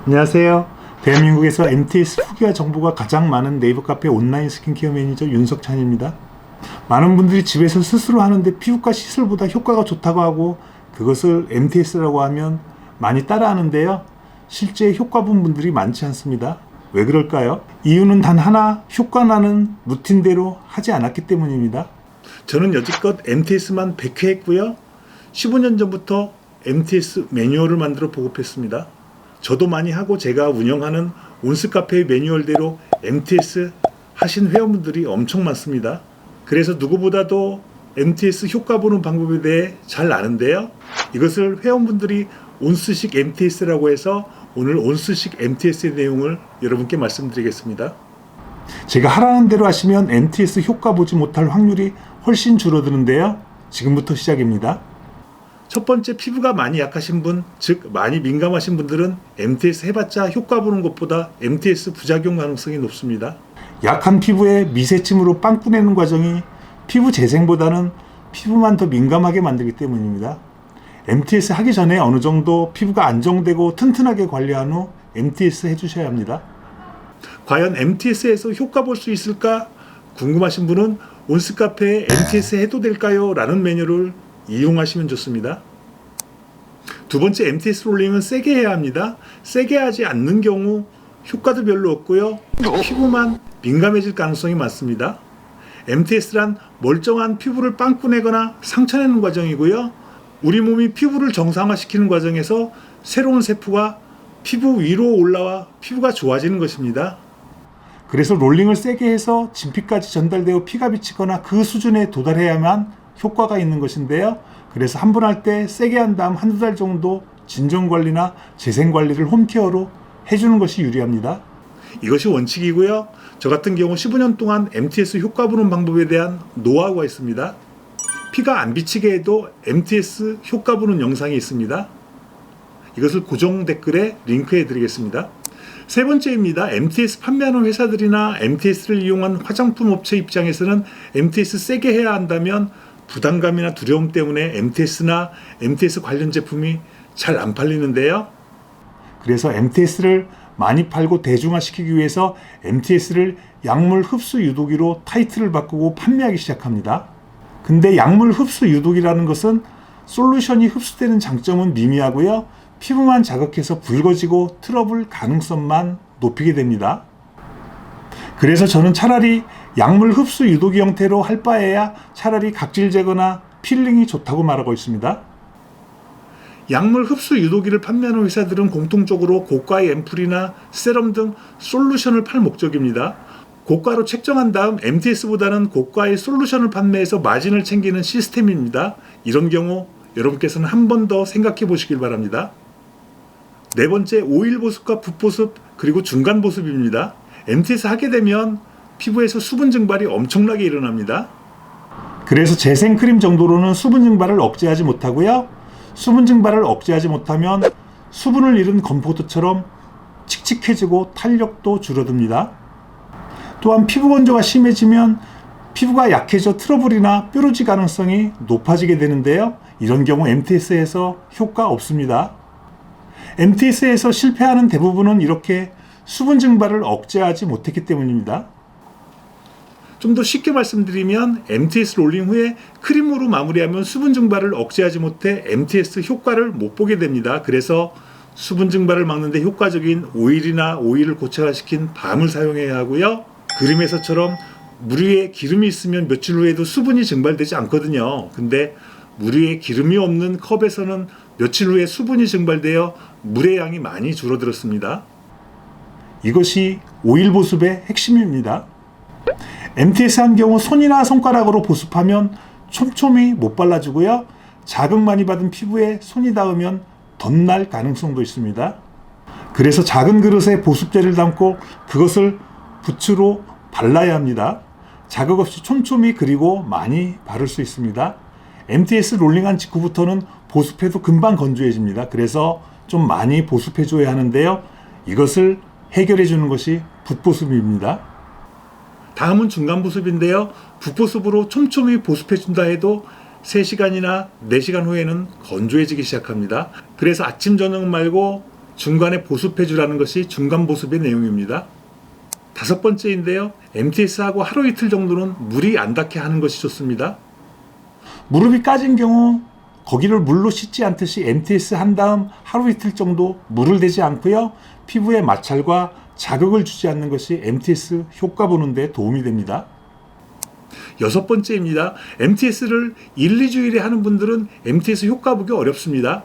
안녕하세요. 대한민국에서 MTS 후기와 정보가 가장 많은 네이버 카페 온라인 스킨케어 매니저 윤석찬입니다. 많은 분들이 집에서 스스로 하는데 피부과 시술보다 효과가 좋다고 하고 그것을 MTS라고 하면 많이 따라하는데요. 실제 효과 본 분들이 많지 않습니다. 왜 그럴까요? 이유는 단 하나, 효과나는 루틴대로 하지 않았기 때문입니다. 저는 여지껏 MTS만 100회 했고요. 15년 전부터 MTS 매뉴얼을 만들어 보급했습니다. 저도 많이 하고 제가 운영하는 온스카페의 매뉴얼대로 MTS 하신 회원분들이 엄청 많습니다. 그래서 누구보다도 MTS 효과 보는 방법에 대해 잘 아는데요. 이것을 회원분들이 온스식 MTS라고 해서 오늘 온스식 MTS의 내용을 여러분께 말씀드리겠습니다. 제가 하라는 대로 하시면 MTS 효과 보지 못할 확률이 훨씬 줄어드는데요. 지금부터 시작입니다. 첫 번째, 피부가 많이 약하신 분, 즉 많이 민감하신 분들은 MTS 해봤자 효과 보는 것보다 MTS 부작용 가능성이 높습니다. 약한 피부에 미세침으로 빵꾸 내는 과정이 피부 재생보다는 피부만 더 민감하게 만들기 때문입니다. MTS 하기 전에 어느 정도 피부가 안정되고 튼튼하게 관리한 후 MTS 해주셔야 합니다. 과연 MTS에서 효과 볼 수 있을까 궁금하신 분은 온스카페에 MTS 해도 될까요? 라는 메뉴를 이용하시면 좋습니다. 두 번째, MTS 롤링은 세게 해야 합니다. 세게 하지 않는 경우 효과도 별로 없고요. 피부만 민감해질 가능성이 많습니다. MTS란 멀쩡한 피부를 빵꾸 내거나 상처내는 과정이고요. 우리 몸이 피부를 정상화시키는 과정에서 새로운 세포가 피부 위로 올라와 피부가 좋아지는 것입니다. 그래서 롤링을 세게 해서 진피까지 전달되어 피가 비치거나 그 수준에 도달해야만 효과가 있는 것인데요. 그래서 한 번 할 때 세게 한 다음 한두 달 정도 진정관리나 재생관리를 홈케어로 해주는 것이 유리합니다. 이것이 원칙이고요. 저 같은 경우 15년 동안 MTS 효과 보는 방법에 대한 노하우가 있습니다. 피가 안 비치게 해도 MTS 효과 보는 영상이 있습니다. 이것을 고정 댓글에 링크해 드리겠습니다. 세 번째입니다. MTS 판매하는 회사들이나 MTS를 이용한 화장품 업체 입장에서는 MTS 세게 해야 한다면 부담감이나 두려움 때문에 MTS나 MTS 관련 제품이 잘 안 팔리는데요. 그래서 MTS를 많이 팔고 대중화시키기 위해서 MTS를 약물 흡수 유도기로 타이틀을 바꾸고 판매하기 시작합니다. 근데 약물 흡수 유도기라는 것은 솔루션이 흡수되는 장점은 미미하고요. 피부만 자극해서 붉어지고 트러블 가능성만 높이게 됩니다. 그래서 저는 차라리 약물 흡수 유도기 형태로 할 바에야 차라리 각질 제거나 필링이 좋다고 말하고 있습니다. 약물 흡수 유도기를 판매하는 회사들은 공통적으로 고가의 앰플이나 세럼 등 솔루션을 팔 목적입니다. 고가로 책정한 다음 MTS보다는 고가의 솔루션을 판매해서 마진을 챙기는 시스템입니다. 이런 경우 여러분께서는 한 번 더 생각해 보시길 바랍니다. 네 번째, 오일 보습과 붓보습 그리고 중간 보습입니다. MTS 하게 되면 피부에서 수분 증발이 엄청나게 일어납니다. 그래서 재생크림 정도로는 수분 증발을 억제하지 못하고요. 수분 증발을 억제하지 못하면 수분을 잃은 건포도처럼 칙칙해지고 탄력도 줄어듭니다. 또한 피부 건조가 심해지면 피부가 약해져 트러블이나 뾰루지 가능성이 높아지게 되는데요. 이런 경우 MTS에서 효과 없습니다. MTS에서 실패하는 대부분은 이렇게 수분 증발을 억제하지 못했기 때문입니다. 좀 더 쉽게 말씀드리면 MTS 롤링 후에 크림으로 마무리하면 수분 증발을 억제하지 못해 MTS 효과를 못 보게 됩니다. 그래서 수분 증발을 막는 데 효과적인 오일이나 오일을 고체화시킨 밤을 사용해야 하고요. 그림에서처럼 물 위에 기름이 있으면 며칠 후에도 수분이 증발되지 않거든요. 근데 물 위에 기름이 없는 컵에서는 며칠 후에 수분이 증발되어 물의 양이 많이 줄어들었습니다. 이것이 오일 보습의 핵심입니다. MTS 한 경우 손이나 손가락으로 보습하면 촘촘히 못 발라주고요. 자극 많이 받은 피부에 손이 닿으면 덧날 가능성도 있습니다. 그래서 작은 그릇에 보습제를 담고 그것을 붓으로 발라야 합니다. 자극 없이 촘촘히 그리고 많이 바를 수 있습니다. MTS 롤링한 직후부터는 보습해도 금방 건조해집니다. 그래서 좀 많이 보습해줘야 하는데요. 이것을 해결해 주는 것이 붓보습입니다. 다음은 중간 보습인데요. 붓보습으로 촘촘히 보습해 준다 해도 3시간이나 4시간 후에는 건조해지기 시작합니다. 그래서 아침 저녁 말고 중간에 보습해주라는 것이 중간 보습의 내용입니다. 5번째인데요. MTS하고 하루 이틀 정도는 물이 안 닿게 하는 것이 좋습니다. 무릎이 까진 경우 거기를 물로 씻지 않듯이 MTS 한 다음 하루 이틀 정도 물을 대지 않고요. 피부에 마찰과 자극을 주지 않는 것이 MTS 효과 보는 데 도움이 됩니다. 6번째입니다. MTS를 1, 2주일에 하는 분들은 MTS 효과 보기 어렵습니다.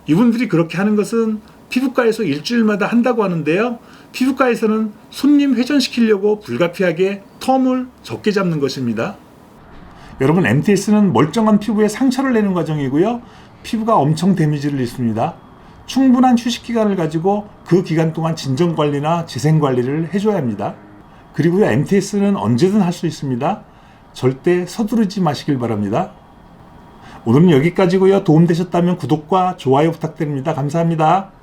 이분들이 그렇게 하는 것은 피부과에서 일주일마다 한다고 하는데요. 피부과에서는 손님 회전시키려고 불가피하게 텀을 적게 잡는 것입니다. 여러분, MTS는 멀쩡한 피부에 상처를 내는 과정이고요. 피부가 엄청 데미지를 입습니다. 충분한 휴식 기간을 가지고 그 기간 동안 진정 관리나 재생 관리를 해줘야 합니다. 그리고요, MTS는 언제든 할 수 있습니다. 절대 서두르지 마시길 바랍니다. 오늘은 여기까지고요. 도움되셨다면 구독과 좋아요 부탁드립니다. 감사합니다.